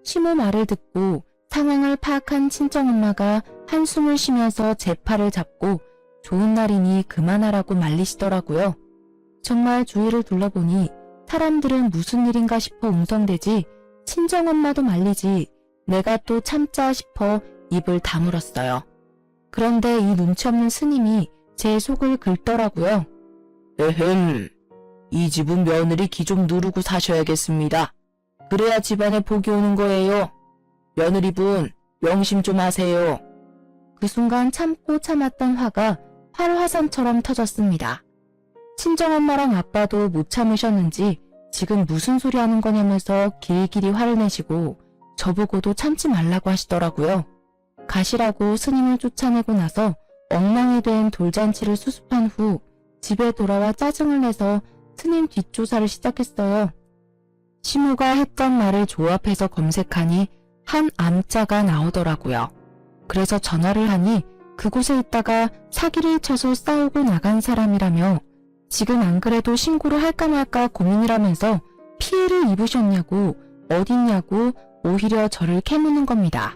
시모 말을 듣고 상황을 파악한 친정엄마가 한숨을 쉬면서 제 팔을 잡고 좋은 날이니 그만하라고 말리시더라고요. 정말 주위를 둘러보니 사람들은 무슨 일인가 싶어 웅성대지 친정엄마도 말리지 내가 또 참자 싶어 입을 다물었어요. 그런데 이 눈치 없는 스님이 제 속을 긁더라고요. 에헴, 이 집은 며느리 기 좀 누르고 사셔야겠습니다. 그래야 집안에 복이 오는 거예요. 며느리분 명심 좀 하세요. 그 순간 참고 참았던 화가 활화산처럼 터졌습니다. 친정엄마랑 아빠도 못 참으셨는지 지금 무슨 소리 하는 거냐면서 길길이 화를 내시고 저보고도 참지 말라고 하시더라고요. 가시라고 스님을 쫓아내고 나서 엉망이 된 돌잔치를 수습한 후 집에 돌아와 짜증을 내서 스님 뒷조사를 시작했어요. 시무가 했던 말을 조합해서 검색하니 한 암자가 나오더라고요. 그래서 전화를 하니 그곳에 있다가 사기를 쳐서 싸우고 나간 사람이라며 지금 안 그래도 신고를 할까 말까 고민이라면서 피해를 입으셨냐고 어딨냐고 오히려 저를 캐묻는 겁니다.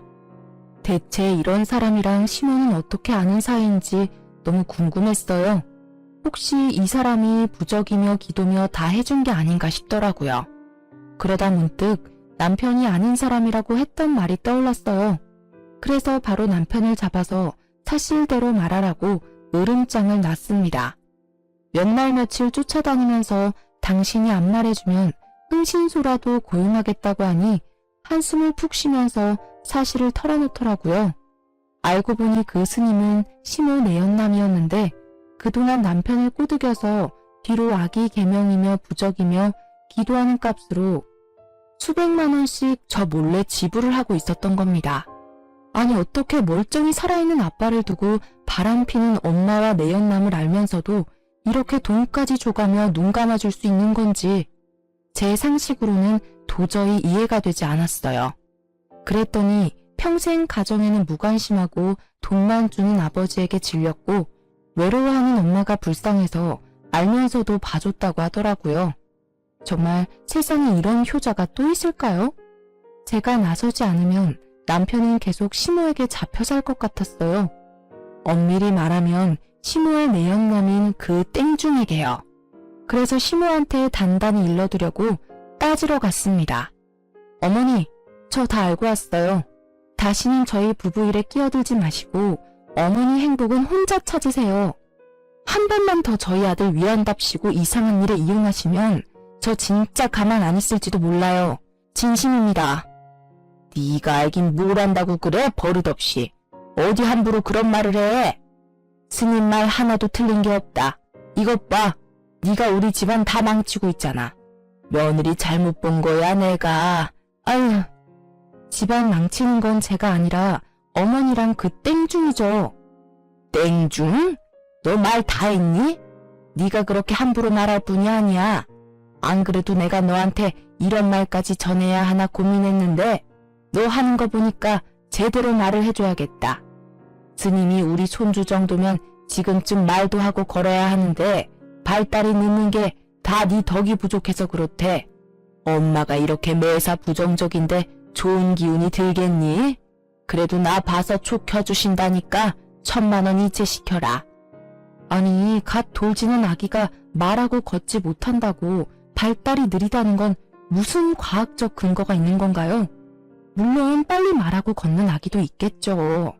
대체 이런 사람이랑 시모는 어떻게 아는 사이인지 너무 궁금했어요. 혹시 이 사람이 부적이며 기도며 다 해준 게 아닌가 싶더라고요. 그러다 문득 남편이 아는 사람이라고 했던 말이 떠올랐어요. 그래서 바로 남편을 잡아서 사실대로 말하라고 으름장을 놨습니다. 몇 날 며칠 쫓아다니면서 당신이 안 말해주면 흥신소라도 고용하겠다고 하니 한숨을 푹 쉬면서 사실을 털어놓더라고요. 알고 보니 그 스님은 시모 내연남이었는데 그동안 남편을 꼬드겨서 뒤로 아기 계명이며 부적이며 기도하는 값으로 수백만 원씩 저 몰래 지불을 하고 있었던 겁니다. 아니 어떻게 멀쩡히 살아있는 아빠를 두고 바람피는 엄마와 내연남을 알면서도 이렇게 돈까지 줘가며 눈 감아줄 수 있는 건지 제 상식으로는 도저히 이해가 되지 않았어요. 그랬더니 평생 가정에는 무관심하고 돈만 주는 아버지에게 질렸고 외로워하는 엄마가 불쌍해서 알면서도 봐줬다고 하더라고요. 정말 세상에 이런 효자가 또 있을까요? 제가 나서지 않으면 남편은 계속 시모에게 잡혀 살 것 같았어요. 엄밀히 말하면 시모의 내연남인 그 땡중에게요. 그래서 시모한테 단단히 일러두려고 따지러 갔습니다. 어머니, 저 다 알고 왔어요. 다시는 저희 부부 일에 끼어들지 마시고 어머니 행복은 혼자 찾으세요. 한 번만 더 저희 아들 위한답시고 이상한 일에 이용하시면 저 진짜 가만 안 있을지도 몰라요. 진심입니다. 네가 알긴 뭘 안다고 그래 버릇없이. 어디 함부로 그런 말을 해. 스님 말 하나도 틀린 게 없다. 이것 봐. 네가 우리 집안 다 망치고 있잖아. 며느리 잘못 본 거야 내가. 아유. 집안 망치는 건 제가 아니라 어머니랑 그 땡중이죠. 땡중? 너 말 다 했니? 네가 그렇게 함부로 말할 뿐이 아니야. 안 그래도 내가 너한테 이런 말까지 전해야 하나 고민했는데 너 하는 거 보니까 제대로 말을 해줘야겠다. 스님이 우리 손주 정도면 지금쯤 말도 하고 걸어야 하는데 발달이 늦는 게 다 네 덕이 부족해서 그렇대. 엄마가 이렇게 매사 부정적인데 좋은 기운이 들겠니? 그래도 나 봐서 촉 켜주신다니까 1000만 원 이체시켜라. 아니 갓 돌지는 아기가 말하고 걷지 못한다고 발달이 느리다는 건 무슨 과학적 근거가 있는 건가요? 물론 빨리 말하고 걷는 아기도 있겠죠.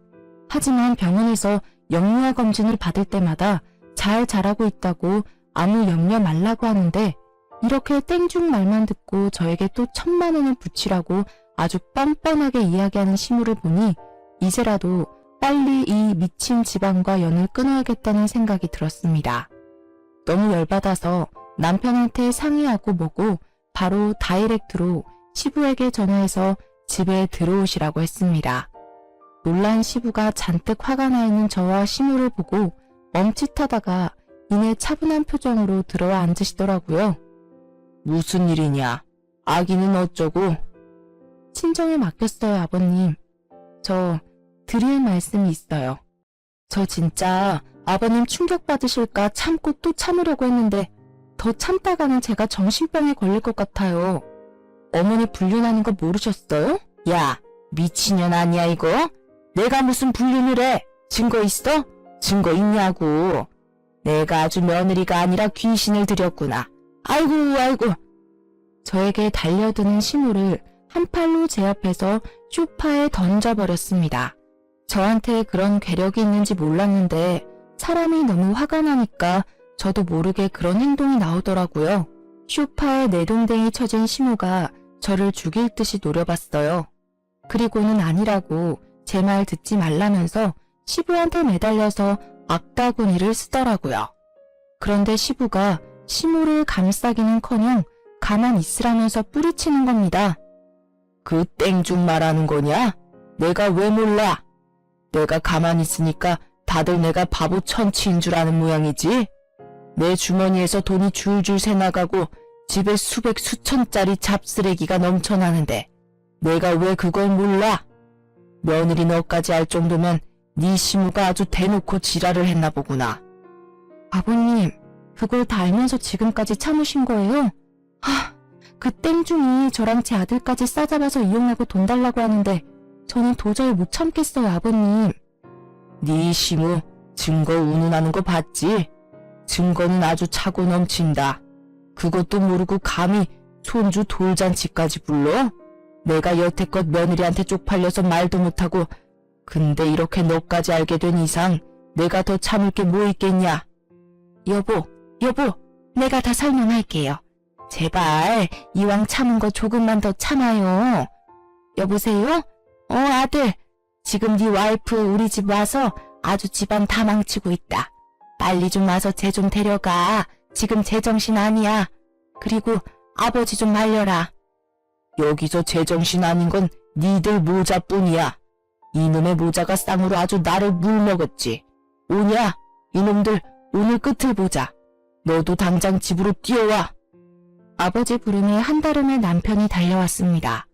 하지만 병원에서 영유아 검진을 받을 때마다 잘 자라고 있다고 아무 염려 말라고 하는데 이렇게 땡중 말만 듣고 저에게 또 1000만 원을 붙이라고 아주 뻔뻔하게 이야기하는 시무를 보니 이제라도 빨리 이 미친 집안과 연을 끊어야겠다는 생각이 들었습니다. 너무 열받아서 남편한테 상의하고 뭐고 바로 다이렉트로 시부에게 전화해서 집에 들어오시라고 했습니다. 놀란 시부가 잔뜩 화가 나 있는 저와 시무를 보고 멈칫하다가 이내 차분한 표정으로 들어와 앉으시더라고요. 무슨 일이냐? 아기는 어쩌고? 친정에 맡겼어요, 아버님. 저 드릴 말씀이 있어요. 저 진짜 아버님 충격받으실까 참고 또 참으려고 했는데 더 참다가는 제가 정신병에 걸릴 것 같아요. 어머니 불륜하는 거 모르셨어요? 야, 미친년 아니야 이거? 내가 무슨 불륜을 해? 증거 있어? 증거 있냐고. 내가 아주 며느리가 아니라 귀신을 들였구나. 아이고. 저에게 달려드는 시무를 한 팔로 제 앞에서 소파에 던져버렸습니다. 저한테 그런 괴력이 있는지 몰랐는데 사람이 너무 화가 나니까 저도 모르게 그런 행동이 나오더라고요. 소파에 내동댕이 쳐진 시무가 저를 죽일 듯이 노려봤어요. 그리고는 아니라고 제 말 듣지 말라면서 시부한테 매달려서 악다구니를 쓰더라고요. 그런데 시부가 시무를 감싸기는커녕 가만 있으라면서 뿌리치는 겁니다. 그 땡중 말하는 거냐? 내가 왜 몰라? 내가 가만히 있으니까 다들 내가 바보 천치인 줄 아는 모양이지? 내 주머니에서 돈이 줄줄 새나가고 집에 수백 수천짜리 잡쓰레기가 넘쳐나는데 내가 왜 그걸 몰라? 며느리 너까지 알 정도면 네 시무가 아주 대놓고 지랄을 했나 보구나. 아버님, 그걸 다 알면서 지금까지 참으신 거예요? 그 땡중이 저랑 제 아들까지 싸잡아서 이용하고 돈 달라고 하는데 저는 도저히 못 참겠어요, 아버님. 네 시무 증거 운운하는 거 봤지? 증거는 아주 차고 넘친다. 그것도 모르고 감히 손주 돌잔치까지 불러? 내가 여태껏 며느리한테 쪽팔려서 말도 못하고 근데 이렇게 너까지 알게 된 이상 내가 더 참을 게 뭐 있겠냐? 여보, 내가 다 설명할게요. 제발 이왕 참은 거 조금만 더 참아요. 여보세요? 아들. 지금 네 와이프 우리 집 와서 아주 집안 다 망치고 있다. 빨리 좀 와서 쟤 좀 데려가. 지금 제정신 아니야. 그리고 아버지 좀 말려라. 여기서 제정신 아닌 건 니들 모자뿐이야. 이놈의 모자가 쌍으로 아주 나를 물먹었지. 오냐? 이놈들 오늘 끝을 보자. 너도 당장 집으로 뛰어와. 아버지 부름에 한달음에 남편이 달려왔습니다.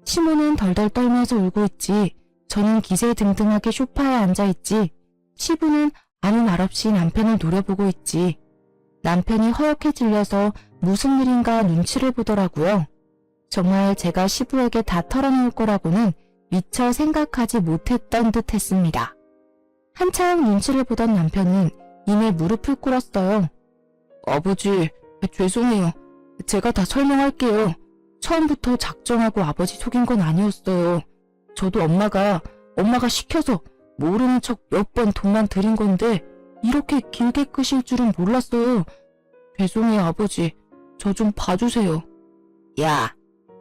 시모는 덜덜 떨면서 울고 있지. 저는 기세등등하게 소파에 앉아있지. 시부는 아무 말 없이 남편을 노려보고 있지. 남편이 허옇게 질려서 무슨 일인가 눈치를 보더라고요. 정말 제가 시부에게 다 털어놓을 거라고는 미처 생각하지 못했던 듯 했습니다. 한참 눈치를 보던 남편은 이내 무릎을 꿇었어요. 아버지, 죄송해요. 제가 다 설명할게요. 처음부터 작정하고 아버지 속인 건 아니었어요. 저도 엄마가 시켜서 모르는 척 몇 번 돈만 드린 건데 이렇게 길게 끄실 줄은 몰랐어요. 죄송해요, 아버지. 저 좀 봐주세요. 야,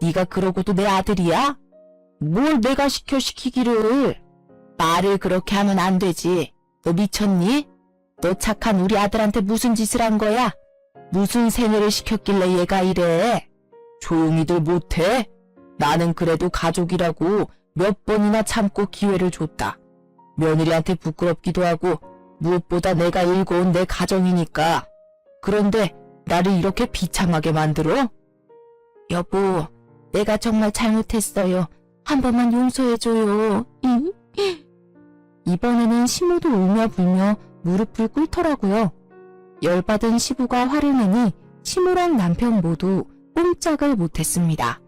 네가 그러고도 내 아들이야? 뭘 내가 시키기를. 말을 그렇게 하면 안 되지. 너 미쳤니? 너 착한 우리 아들한테 무슨 짓을 한 거야? 무슨 세뇌를 시켰길래 얘가 이래? 조용히들 못해? 나는 그래도 가족이라고 몇 번이나 참고 기회를 줬다. 며느리한테 부끄럽기도 하고 무엇보다 내가 일궈온 내 가정이니까. 그런데 나를 이렇게 비참하게 만들어? 여보, 내가 정말 잘못했어요. 한 번만 용서해줘요. 이번에는 시모도 울며 불며 무릎을 꿇더라고요. 열받은 시부가 화를 내니 시모랑 남편 모두 꼼짝을 못했습니다.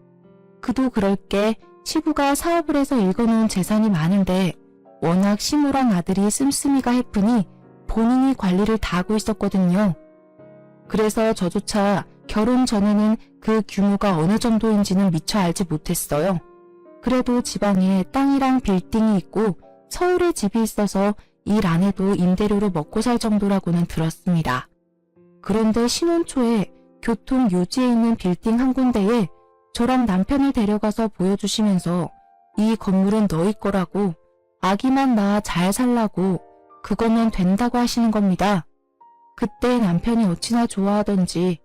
그도 그럴 게 시부가 사업을 해서 읽어놓은 재산이 많은데 워낙 시모랑 아들이 씀씀이가 해프니 본인이 관리를 다 하고 있었거든요. 그래서 저조차 결혼 전에는 그 규모가 어느 정도인지는 미처 알지 못했어요. 그래도 지방에 땅이랑 빌딩이 있고 서울에 집이 있어서 일 안 해도 임대료로 먹고 살 정도라고는 들었습니다. 그런데 신혼 초에 교통 요지에 있는 빌딩 한 군데에 저랑 남편을 데려가서 보여주시면서 이 건물은 너희 거라고 아기만 낳아 잘 살라고 그거면 된다고 하시는 겁니다. 그때 남편이 어찌나 좋아하던지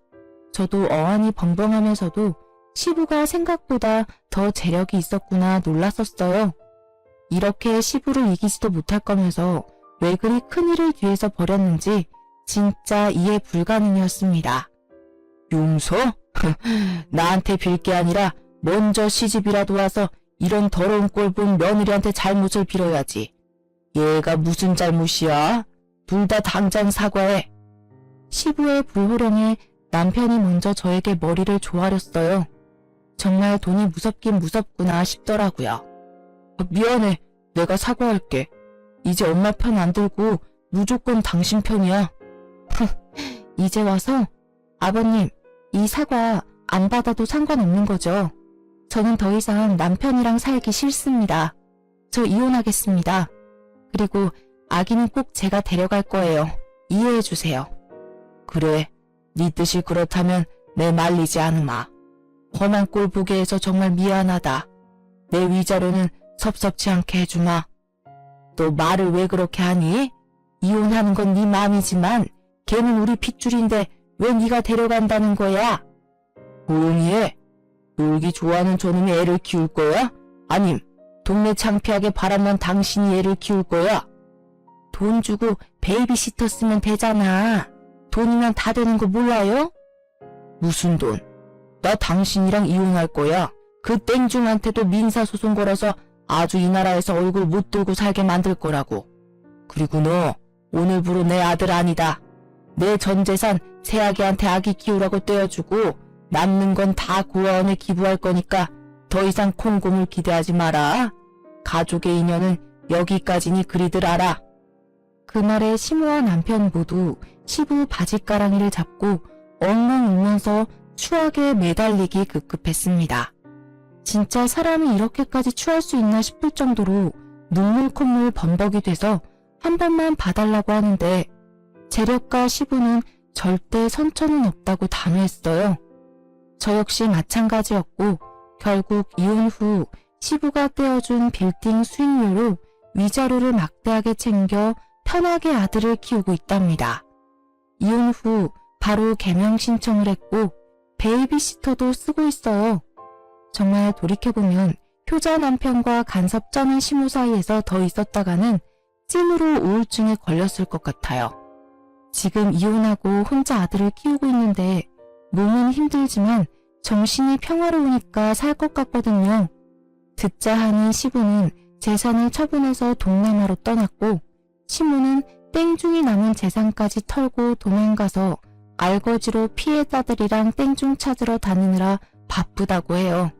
저도 어안이 벙벙하면서도 시부가 생각보다 더 재력이 있었구나 놀랐었어요. 이렇게 시부를 이기지도 못할 거면서 왜 그리 큰일을 뒤에서 벌였는지 진짜 이해 불가능이었습니다. 용서? 나한테 빌 게 아니라 먼저 시집이라도 와서 이런 더러운 꼴 본 며느리한테 잘못을 빌어야지. 얘가 무슨 잘못이야? 둘 다 당장 사과해. 시부의 불호령에 남편이 먼저 저에게 머리를 조아렸어요. 정말 돈이 무섭긴 무섭구나 싶더라고요. 미안해. 내가 사과할게. 이제 엄마 편 안 들고 무조건 당신 편이야. 이제 와서 아버님, 이 사과 안 받아도 상관없는 거죠. 저는 더 이상 남편이랑 살기 싫습니다. 저 이혼하겠습니다. 그리고 아기는 꼭 제가 데려갈 거예요. 이해해 주세요. 그래, 네 뜻이 그렇다면 내 말리지 않으마. 험한 꼴 보게 해서 정말 미안하다. 내 위자료는 섭섭치 않게 해주마. 너 말을 왜 그렇게 하니? 이혼하는 건 네 마음이지만 걔는 우리 핏줄인데 왜 네가 데려간다는 거야? 조용히 해. 놀기 좋아하는 저놈이 애를 키울 거야? 아님 동네 창피하게 바람난 당신이 애를 키울 거야? 돈 주고 베이비시터 쓰면 되잖아. 돈이면 다 되는 거 몰라요? 무슨 돈? 나 당신이랑 이혼할 거야. 그 땡중한테도 민사소송 걸어서 아주 이 나라에서 얼굴 못 들고 살게 만들 거라고. 그리고 너 오늘부로 내 아들 아니다. 내 전 재산 새아기한테 아기 키우라고 떼어주고 남는 건 다 고아원에 기부할 거니까 더 이상 콩고물 기대하지 마라. 가족의 인연은 여기까지니 그리들 알아. 그 말에 시모와 남편 모두 시부 바짓가랑이를 잡고 엉엉 울면서 추하게 매달리기 급급했습니다. 진짜 사람이 이렇게까지 추할 수 있나 싶을 정도로 눈물 콧물 범벅이 돼서 한 번만 봐달라고 하는데 재력과 시부는 절대 선처는 없다고 단호했어요. 저 역시 마찬가지였고 결국 이혼 후 시부가 떼어준 빌딩 수익료로 위자료를 막대하게 챙겨 편하게 아들을 키우고 있답니다. 이혼 후 바로 개명 신청을 했고 베이비시터도 쓰고 있어요. 정말 돌이켜보면 효자 남편과 간섭 쩌는 시모 사이에서 더 있었다가는 찐으로 우울증에 걸렸을 것 같아요. 지금 이혼하고 혼자 아들을 키우고 있는데 몸은 힘들지만 정신이 평화로우니까 살 것 같거든요. 듣자 하니 시부는 재산을 처분해서 동남아로 떠났고 시모는 땡중이 남은 재산까지 털고 도망가서 알거지로 피해자들이랑 땡중 찾으러 다니느라 바쁘다고 해요.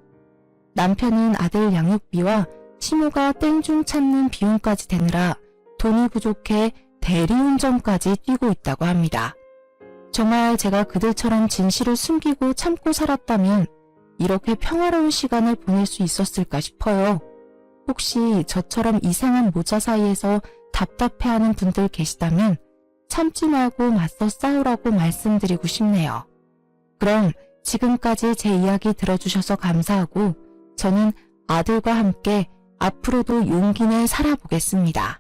남편은 아들 양육비와 시모가 땡중 찾는 비용까지 대느라 돈이 부족해 대리운전까지 뛰고 있다고 합니다. 정말 제가 그들처럼 진실을 숨기고 참고 살았다면 이렇게 평화로운 시간을 보낼 수 있었을까 싶어요. 혹시 저처럼 이상한 모자 사이에서 답답해하는 분들 계시다면 참지 말고 맞서 싸우라고 말씀드리고 싶네요. 그럼 지금까지 제 이야기 들어주셔서 감사하고 저는 아들과 함께 앞으로도 용기 내 살아보겠습니다.